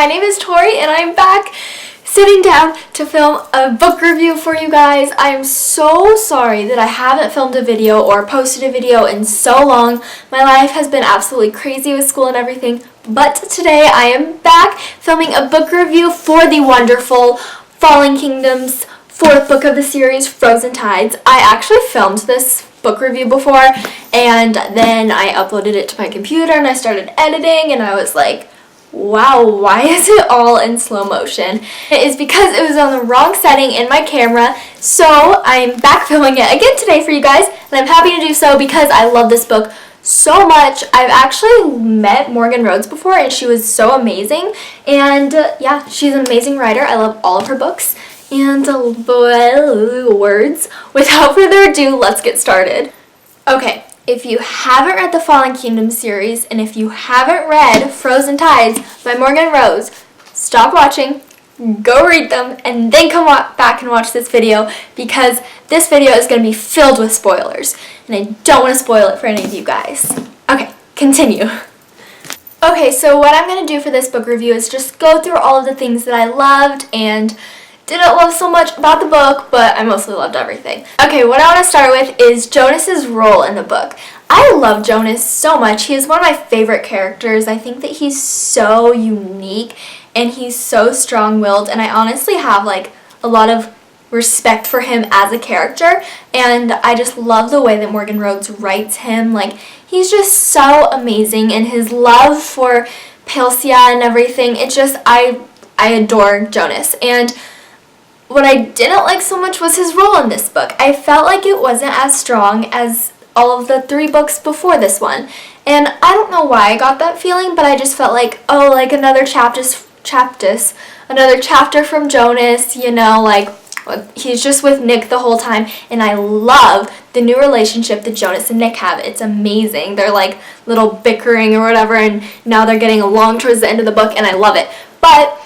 my name is Tori and I'm back sitting down to film a book review for you guys. I am so sorry that I haven't filmed a video or posted a video in so long. My life has been absolutely crazy with school and everything, but today I am back filming a book review for the wonderful Fallen Kingdom's fourth book of the series, Frozen Tides. I actually filmed this book review before and then I uploaded it to my computer and I started editing and I was like, wow, why is it all in slow motion? It is because it was on the wrong setting in my camera, so I'm back filming it again today for you guys, and I'm happy to do so because I love this book so much. I've actually met Morgan Rhodes before, and she was so amazing, and yeah, she's an amazing writer. I love all of her books, and words. Without further ado, let's get started. Okay. If you haven't read the Fallen Kingdom series, and if you haven't read Frozen Tides by Morgan Rhodes, stop watching, go read them, and then come back and watch this video, because this video is going to be filled with spoilers, and I don't want to spoil it for any of you guys. Okay, continue. Okay, so what I'm going to do for this book review is just go through all of the things that I loved and didn't love so much about the book, but I mostly loved everything. Okay, what I want to start with is Jonas's role in the book. I love Jonas so much. He is one of my favorite characters. I think that he's so unique and he's so strong-willed, and I honestly have like a lot of respect for him as a character, and I just love the way that Morgan Rhodes writes him. Like, he's just so amazing, and his love for Pelsia and everything, it just, I adore Jonas. And what I didn't like so much was his role in this book. I felt like it wasn't as strong as all of the 3 books before this one. And I don't know why I got that feeling, but I just felt like, oh, like another chapter from Jonas, you know, like he's just with Nick the whole time. And I love the new relationship that Jonas and Nick have. It's amazing. They're like little bickering or whatever, and now they're getting along towards the end of the book, and I love it. But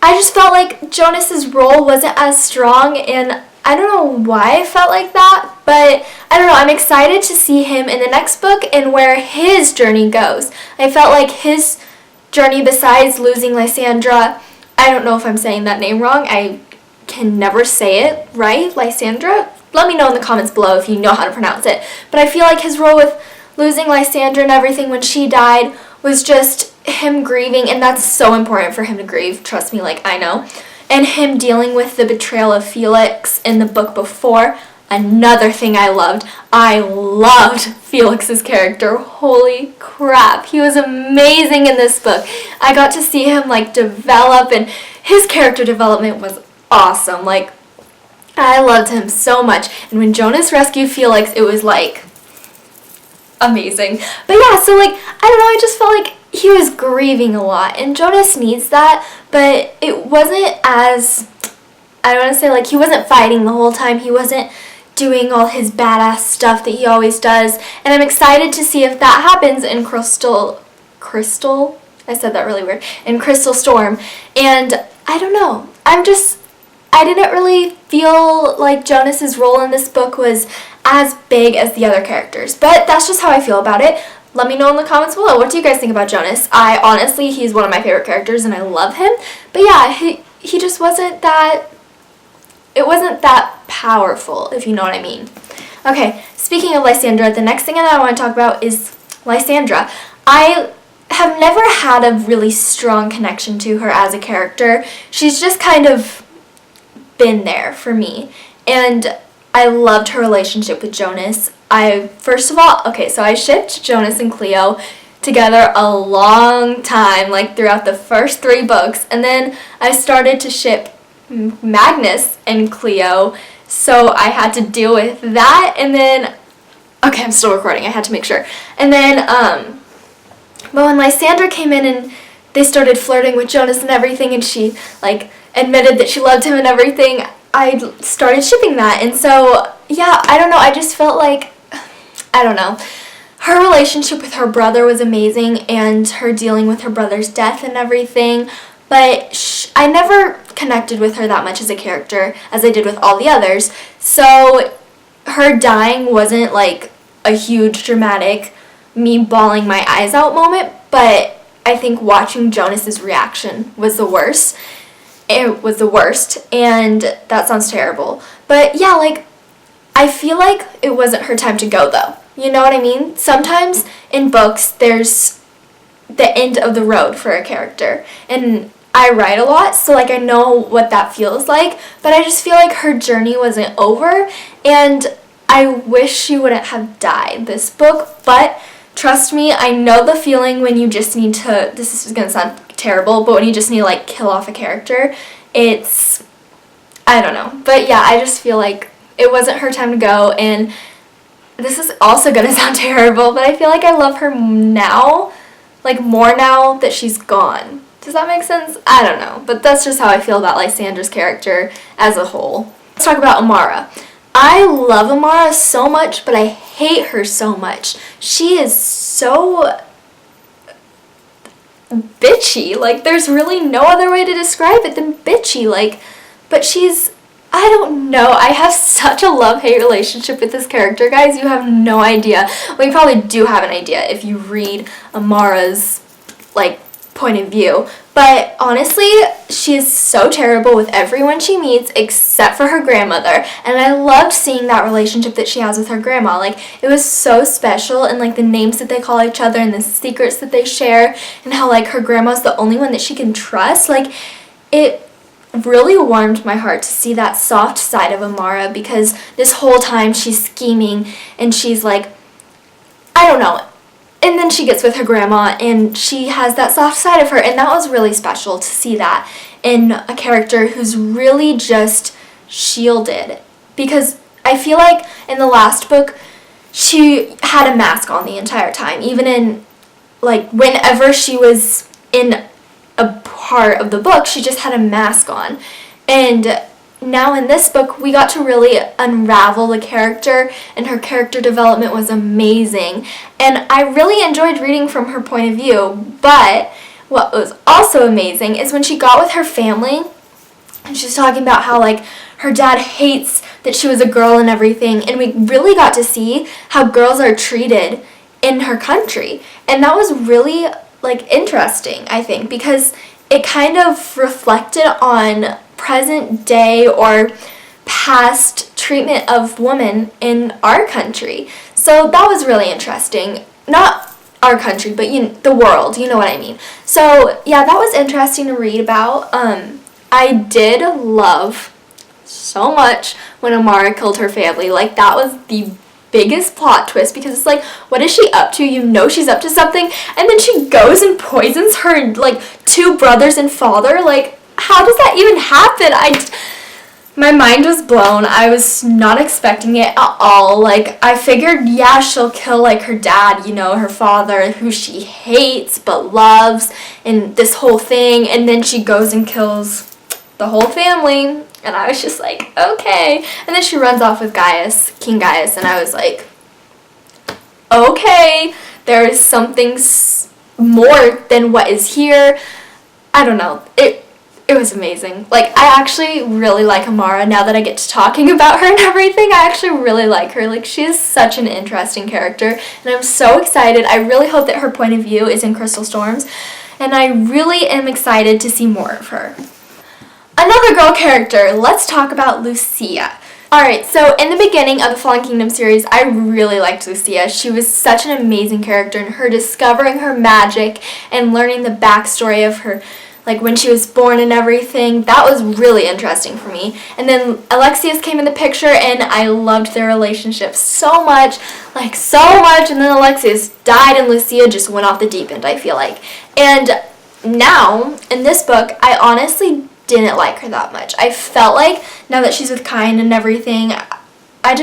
I just felt like Jonas's role wasn't as strong, and I don't know why I felt like that, but I don't know, I'm excited to see him in the next book and where his journey goes. I felt like his journey, besides losing Lysandra, I don't know if I'm saying that name wrong, I can never say it right, Lysandra? Let me know in the comments below if you know how to pronounce it, but I feel like his role with losing Lysandra and everything when she died was just him grieving, and that's so important for him to grieve, trust me, like I know, and him dealing with the betrayal of Felix in the book before. Another thing I loved Felix's character. Holy crap, he was amazing in this book. I got to see him like develop, and his character development was awesome. Like, I loved him so much, and when Jonas rescued Felix, it was like amazing. But yeah, so like, I don't know, I just felt like he was grieving a lot, and Jonas needs that, but it wasn't as, I don't want to say, like, he wasn't fighting the whole time, he wasn't doing all his badass stuff that he always does, and I'm excited to see if that happens in Crystal, I said that really weird, in Crystal Storm, and I don't know, I didn't really feel like Jonas's role in this book was as big as the other characters, but that's just how I feel about it. Let me know in the comments below. What do you guys think about Jonas? He's one of my favorite characters and I love him. But yeah, he just wasn't that, it wasn't that powerful, if you know what I mean. Okay, speaking of Lysandra, the next thing that I want to talk about is Lysandra. I have never had a really strong connection to her as a character. She's just kind of been there for me. And I loved her relationship with Jonas. First of all, so I shipped Jonas and Cleo together a long time, like throughout the first 3 books, and then I started to ship Magnus and Cleo, so I had to deal with that, and then, okay, I'm still recording, I had to make sure, and then, but when Lysandra came in and they started flirting with Jonas and everything, and she, like, admitted that she loved him and everything, I started shipping that, and so, yeah, I don't know, I just felt like, I don't know, her relationship with her brother was amazing, and her dealing with her brother's death and everything, but I never connected with her that much as a character as I did with all the others, so her dying wasn't like a huge dramatic me bawling my eyes out moment, but I think watching Jonas's reaction was the worst. It was the worst, and that sounds terrible. But yeah, like, I feel like it wasn't her time to go, though. You know what I mean? Sometimes in books, there's the end of the road for a character. And I write a lot, so, like, I know what that feels like. But I just feel like her journey wasn't over, and I wish she wouldn't have died this book. But trust me, I know the feeling when you just need to, this is going to sound terrible, but when you just need to, like, kill off a character. It's, I don't know. But yeah, I just feel like it wasn't her time to go, and this is also going to sound terrible, but I feel like I love her now, like, more now that she's gone. Does that make sense? I don't know, but that's just how I feel about Lysandra's character as a whole. Let's talk about Amara. I love Amara so much, but I hate her so much. She is so bitchy. Like, there's really no other way to describe it than bitchy. Like, but she's, I don't know. I have such a love-hate relationship with this character, guys. You have no idea. Well, you probably do have an idea if you read Amara's, like, point of view. But honestly, she is so terrible with everyone she meets except for her grandmother. And I loved seeing that relationship that she has with her grandma. Like, it was so special, and, like, the names that they call each other and the secrets that they share, and how, like, her grandma's the only one that she can trust. Like, it really warmed my heart to see that soft side of Amara, because this whole time she's scheming and she's like, I don't know. And then she gets with her grandma and she has that soft side of her, and that was really special to see that in a character who's really just shielded. Because I feel like in the last book, she had a mask on the entire time. Even in, like, whenever she was in a part of the book, she just had a mask on. And now in this book, we got to really unravel the character, and her character development was amazing. And I really enjoyed reading from her point of view, but what was also amazing is when she got with her family, and she's talking about how, like, her dad hates that she was a girl and everything, and we really got to see how girls are treated in her country. And that was really, like, interesting, I think, because it kind of reflected on present day or past treatment of women in our country. So that was really interesting. Not our country, but the world, you know what I mean. So yeah, that was interesting to read about. I did love so much when Amara killed her family. Like, that was the biggest plot twist, because it's like, what is she up to? You know she's up to something, and then she goes and poisons her, like, two brothers and father. Like, how does that even happen? My mind was blown. I was not expecting it at all. Like, I figured, yeah, she'll kill, like, her dad, you know, her father, who she hates but loves, and this whole thing, and then she goes and kills the whole family. And I was just like, okay. And then she runs off with Gaius, King Gaius, and I was like, okay, there is something more than what is here. I don't know. It was amazing. Like, I actually really like Amara now that I get to talking about her and everything. I actually really like her. Like, she is such an interesting character, and I'm so excited. I really hope that her point of view is in Crystal Storms, and I really am excited to see more of her. Another girl character, let's talk about Lucia. Alright, so in the beginning of the Fallen Kingdom series, I really liked Lucia. She was such an amazing character, and her discovering her magic and learning the backstory of her, like, when she was born and everything, that was really interesting for me. And then Alexius came in the picture, and I loved their relationship so much, like, so much, and then Alexius died, and Lucia just went off the deep end, I feel like. And now, in this book, I honestly didn't like her that much. I felt like, now that she's with Kyan and everything, I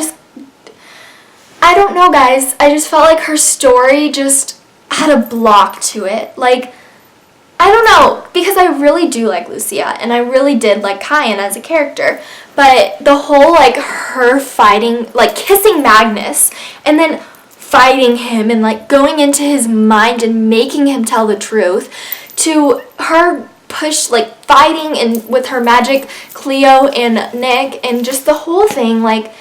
don't know, guys. I just felt like her story just had a block to it. Like, I don't know, because I really do like Lucia, and I really did like Kyan as a character, but the whole, like, her fighting, like, kissing Magnus, and then fighting him, and, like, going into his mind and making him tell the truth, to her fighting and with her magic Cleo and Nick, and just the whole thing, like,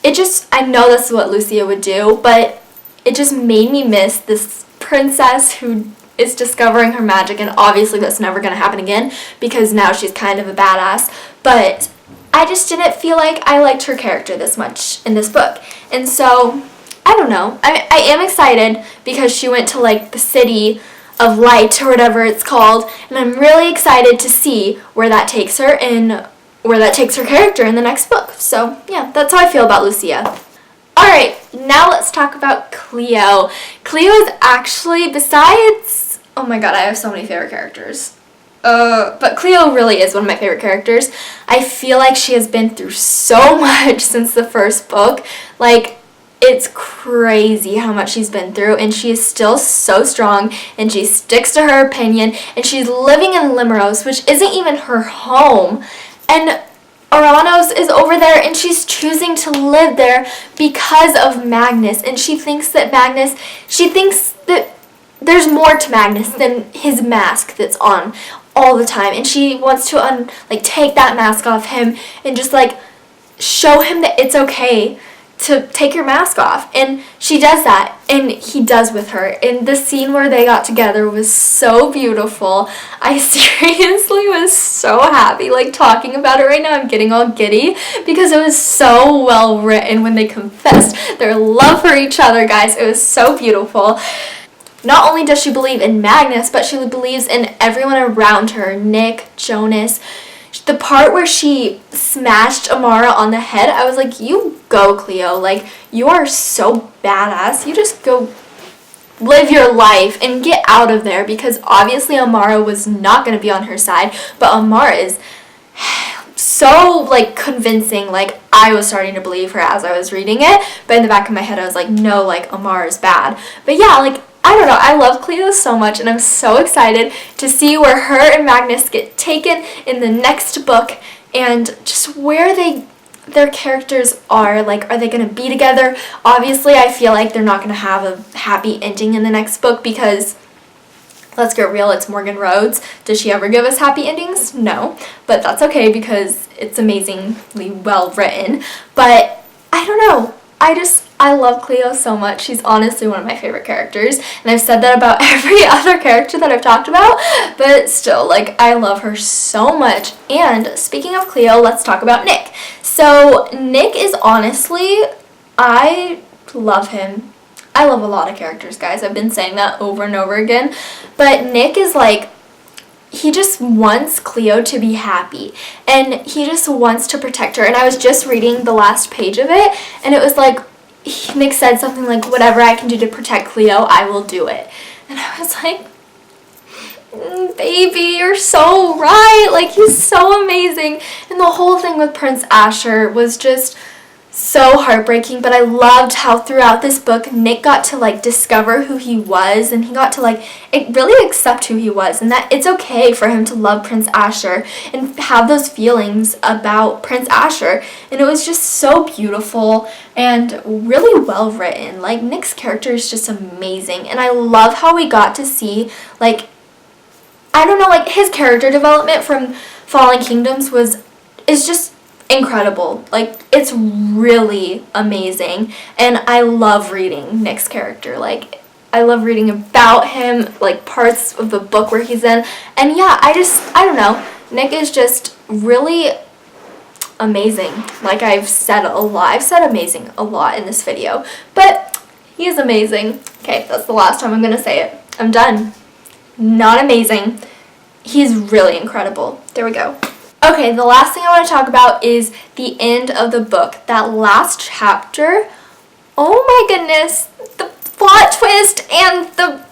it just, I know that's what Lucia would do, but it just made me miss this princess who is discovering her magic, and obviously that's never going to happen again because now she's kind of a badass. But I just didn't feel like I liked her character this much in this book. And so, I don't know. I am excited because she went to like the city of light or whatever it's called, and I'm really excited to see where that takes her and where that takes her character in the next book. So yeah, that's how I feel about Lucia. Alright, now let's talk about Cleo. Cleo is actually, besides, oh my god, I have so many favorite characters. But Cleo really is one of my favorite characters. I feel like she has been through so much since the first book. Like, it's crazy how much she's been through, and she is still so strong, and she sticks to her opinion, and she's living in Limeros, which isn't even her home, and Oranos is over there, and she's choosing to live there because of Magnus, and she thinks that there's more to Magnus than his mask that's on all the time, and she wants to take that mask off him and just like show him that it's okay to take your mask off. And she does that, and he does with her. And the scene where they got together was so beautiful. I seriously was so happy, like, talking about it right now. I'm getting all giddy because it was so well written when they confessed their love for each other, guys. It was so beautiful. Not only does she believe in Magnus, but she believes in everyone around her. Nick, Jonas. The part where she smashed Amara on the head, I was like, you go, Cleo. Like, you are so badass. You just go live your life and get out of there, because obviously Amara was not going to be on her side, but Amara is so, like, convincing. Like, I was starting to believe her as I was reading it, but in the back of my head I was like, no, like, Amara's bad. But yeah, like, I don't know, I love Cleo so much, and I'm so excited to see where her and Magnus get taken in the next book, and just where their characters are. Like, are they going to be together? Obviously, I feel like they're not going to have a happy ending in the next book because, let's get real, it's Morgan Rhodes. Does she ever give us happy endings? No, but that's okay because it's amazingly well written. But I don't know. I love Cleo so much. She's honestly one of my favorite characters, and I've said that about every other character that I've talked about, but still, like, I love her so much. And speaking of Cleo, let's talk about Nick. So Nick is honestly, I love him. I love a lot of characters, guys. I've been saying that over and over again, but Nick is like, he just wants Cleo to be happy, and he just wants to protect her. And I was just reading the last page of it, and it was like, Nick said something like, whatever I can do to protect Cleo, I will do it. And I was like, baby, you're so right. Like, he's so amazing. And the whole thing with Prince Asher was just so heartbreaking, but I loved how throughout this book Nick got to like discover who he was, and he got to like really accept who he was, and that it's okay for him to love Prince Asher and have those feelings about Prince Asher. And it was just so beautiful and really well written. Like, Nick's character is just amazing, and I love how we got to see, like, I don't know, like, his character development from Fallen Kingdoms is just incredible. Like, it's really amazing, and I love reading Nick's character. Like, I love reading about him, like parts of the book where he's in, and yeah, I don't know, Nick is just really amazing. Like, I've said amazing a lot in this video, but he is amazing. Okay, that's the last time I'm gonna say it. I'm done. Not amazing. He's really incredible. There we go. Okay, the last thing I want to talk about is the end of the book. That last chapter, oh my goodness, the plot twist, and the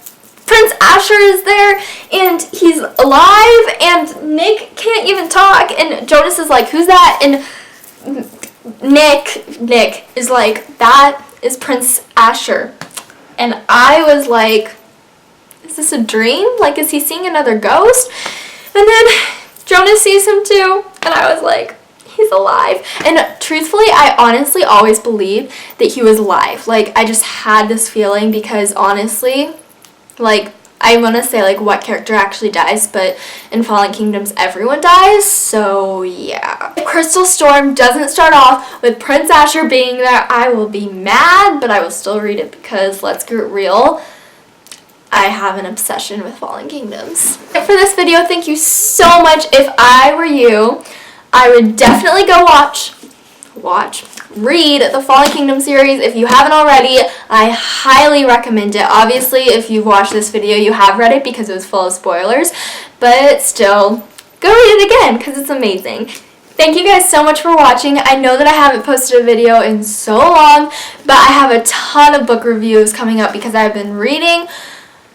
Prince Asher is there, and he's alive, and Nick can't even talk, and Jonas is like, who's that? And Nick is like, that is Prince Asher. And I was like, is this a dream? Like, is he seeing another ghost? And then Jonas sees him too, and I was like, he's alive. And truthfully, I honestly always believed that he was alive. Like, I just had this feeling because honestly, like, I want to say, like, what character actually dies, but in Fallen Kingdoms, everyone dies, so yeah. If Crystal Storm doesn't start off with Prince Asher being there, I will be mad, but I will still read it because, let's get real, I have an obsession with Fallen Kingdoms. For this video, thank you so much. If I were you, I would definitely go read the Fallen Kingdom series. If you haven't already, I highly recommend it. Obviously, if you've watched this video, you have read it because it was full of spoilers, but still, go read it again because it's amazing. Thank you guys so much for watching. I know that I haven't posted a video in so long, but I have a ton of book reviews coming up because I've been reading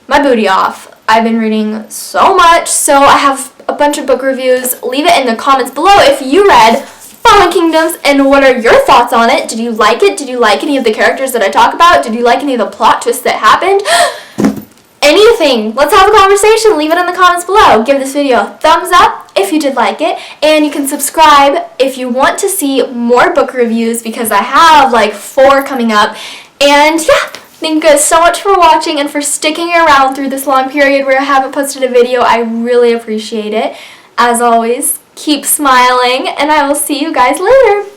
my booty off. I've been reading so much, so I have a bunch of book reviews. Leave it in the comments below if you read Fallen Kingdoms and what are your thoughts on it. Did you like it? Did you like any of the characters that I talk about? Did you like any of the plot twists that happened? Anything. Let's have a conversation. Leave it in the comments below. Give this video a thumbs up if you did like it, and you can subscribe if you want to see more book reviews because I have like 4 coming up. And yeah, thank you guys so much for watching and for sticking around through this long period where I haven't posted a video. I really appreciate it. As always, keep smiling, and I will see you guys later.